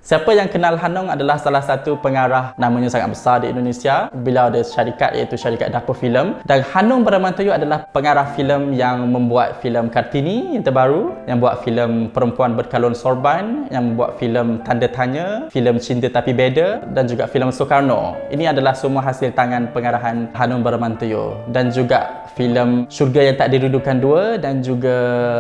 Siapa yang kenal Hanung adalah salah satu pengarah namanya sangat besar di Indonesia. Beliau ada syarikat iaitu Syarikat Dapur Filem. Dan Hanung Bramantyo adalah pengarah filem yang membuat filem Kartini yang terbaru, yang buat filem Perempuan Berkalung Sorban, yang membuat filem Tanda Tanya, filem Cinta Tapi Beda dan juga filem Soekarno. Ini adalah semua hasil tangan pengarahan Hanung Bramantyo. Dan juga filem Syurga Yang Tak Didudukan 2 dan juga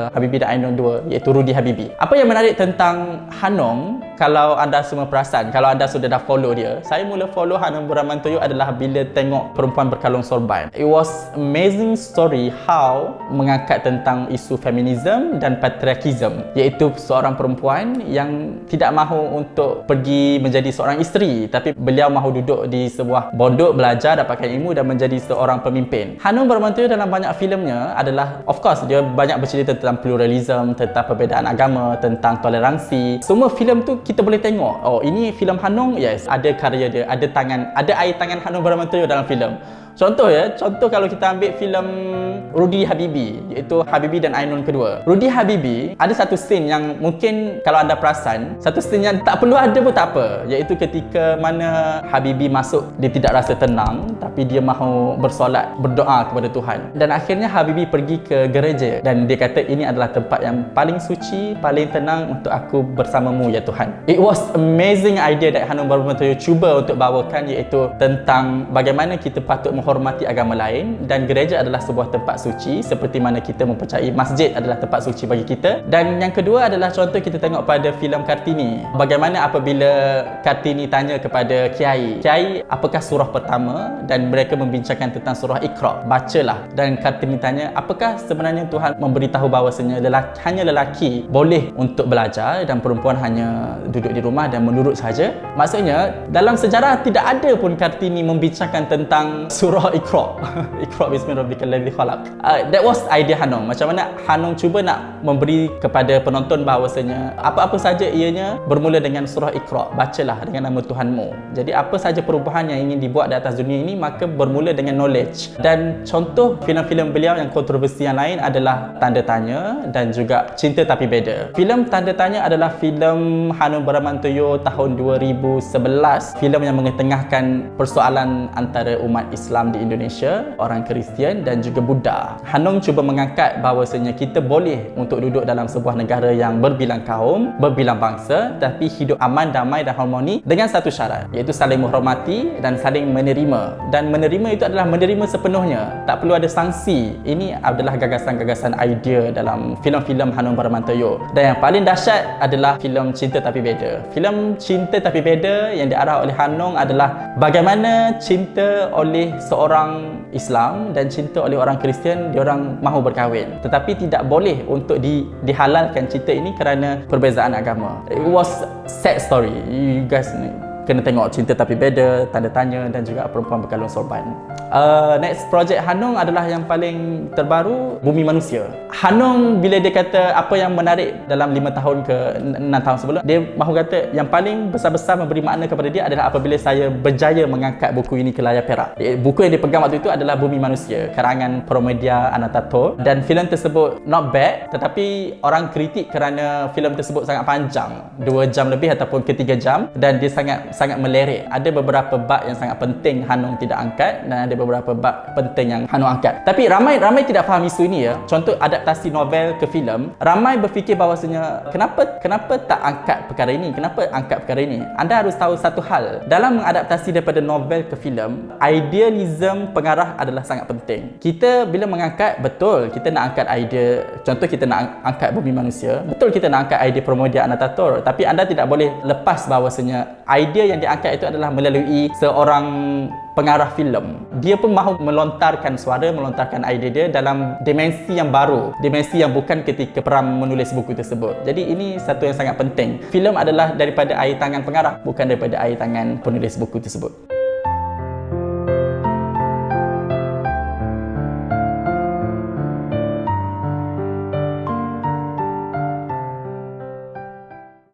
Habibie dan Ainun 2 iaitu Rudy Habibie. Apa yang menarik tentang Hanung, kalau anda semua perasan, kalau anda sudah dah follow dia, saya mula follow Hanung Bramantyo adalah bila tengok Perempuan Berkalung Sorban. It was amazing story how mengangkat tentang isu feminism dan patriarkism, iaitu seorang perempuan yang tidak mahu untuk pergi menjadi seorang isteri, tapi beliau mahu duduk di sebuah pondok belajar, dapatkan ilmu dan menjadi seorang pemimpin. Hanung Bramantyo dalam banyak filmnya adalah, of course, dia banyak bercerita tentang pluralism, tentang perbezaan agama, tentang toleransi. Semua filem tu kita boleh tengok, oh ini filem Hanung, yes, ada karya dia, ada air tangan Hanung Bramantyo dalam filem. Contoh kalau kita ambil filem Rudy Habibie, iaitu Habibie dan Ainun kedua. Rudy Habibie ada satu scene yang mungkin kalau anda perasan, satu scene yang tak perlu ada pun tak apa, iaitu ketika mana Habibie masuk, dia tidak rasa tenang tapi dia mahu bersolat, berdoa kepada Tuhan. Dan akhirnya Habibie pergi ke gereja dan dia kata ini adalah tempat yang paling suci, paling tenang untuk aku bersamamu ya Tuhan. It was amazing idea that Hanung Bramantyo cuba untuk bawakan, iaitu tentang bagaimana kita patut menghormati agama lain dan gereja adalah sebuah tempat suci seperti mana kita mempercayai masjid adalah tempat suci bagi kita. Dan yang kedua adalah contoh kita tengok pada filem Kartini, bagaimana apabila Kartini tanya kepada Kiai, apakah surah pertama, dan mereka membincangkan tentang surah Iqra, bacalah. Dan Kartini tanya, apakah sebenarnya Tuhan memberitahu bahawasanya hanya lelaki boleh untuk belajar dan perempuan hanya duduk di rumah dan menurut saja? Maksudnya dalam sejarah tidak ada pun Kartini membincangkan tentang surah Iqra. Iqra bismi rabbikal ladzi khalaq. That was idea Hanung. Macam mana Hanung cuba nak memberi kepada penonton bahawasanya apa-apa saja ianya bermula dengan surah Iqra, bacalah dengan nama Tuhanmu. Jadi apa saja perubahan yang ingin dibuat di atas dunia ini maka bermula dengan knowledge. Dan contoh filem-filem beliau yang kontroversi yang lain adalah Tanda Tanya dan juga Cinta Tapi Beda. Filem Tanda Tanya adalah filem Hanung Bramantyo tahun 2011, filem yang mengetengahkan persoalan antara umat Islam di Indonesia, orang Kristian dan juga Buddha. Hanung cuba mengangkat bahawasanya kita boleh untuk duduk dalam sebuah negara yang berbilang kaum, berbilang bangsa, tapi hidup aman, damai dan harmoni dengan satu syarat, iaitu saling menghormati dan saling menerima. Dan menerima itu adalah menerima sepenuhnya, tak perlu ada sanksi. Ini adalah gagasan-gagasan idea dalam filem-filem Hanung Bramantyo. Dan yang paling dahsyat adalah filem Cinta Tapi Beda. Filem Cinta Tapi Beda yang diarah oleh Hanung adalah bagaimana cinta oleh seorang Islam dan cinta oleh orang Kristian, diorang mahu berkahwin, tetapi tidak boleh untuk dihalalkan cinta ini kerana perbezaan agama. It was sad story. You guys kena tengok Cinta Tapi Beda, Tanda Tanya dan juga Perempuan Berkalung Sorban. Next project Hanung adalah yang paling terbaru, Bumi Manusia. Hanung bila dia kata apa yang menarik dalam 5 tahun ke 6 tahun sebelum, dia mahu kata yang paling besar-besar memberi makna kepada dia adalah apabila saya berjaya mengangkat buku ini ke layar perak. Buku yang dipegang waktu itu adalah Bumi Manusia, karangan Pramoedya Anantathur, dan filem tersebut not bad, tetapi orang kritik kerana filem tersebut sangat panjang, 2 jam lebih ataupun ke 3 jam, dan dia sangat melirik. Ada beberapa bab yang sangat penting Hanung tidak angkat dan ada beberapa bab penting yang Hanung angkat. Tapi ramai tidak faham isu ini ya. Contoh adaptasi novel ke filem, ramai berfikir bahawasanya kenapa tak angkat perkara ini? Kenapa angkat perkara ini? Anda harus tahu satu hal. Dalam mengadaptasi daripada novel ke filem, idealism pengarah adalah sangat penting. Kita bila mengangkat, betul kita nak angkat idea, contoh kita nak angkat Bumi Manusia, betul kita nak angkat idea Pramoedya Anantathur, tapi anda tidak boleh lepas bahawasanya idea yang diangkat itu adalah melalui seorang pengarah filem. Dia pun mahu melontarkan suara, melontarkan idea dia dalam dimensi yang baru, dimensi yang bukan ketika Pram menulis buku tersebut. Jadi ini satu yang sangat penting. Filem adalah daripada air tangan pengarah, bukan daripada air tangan penulis buku tersebut.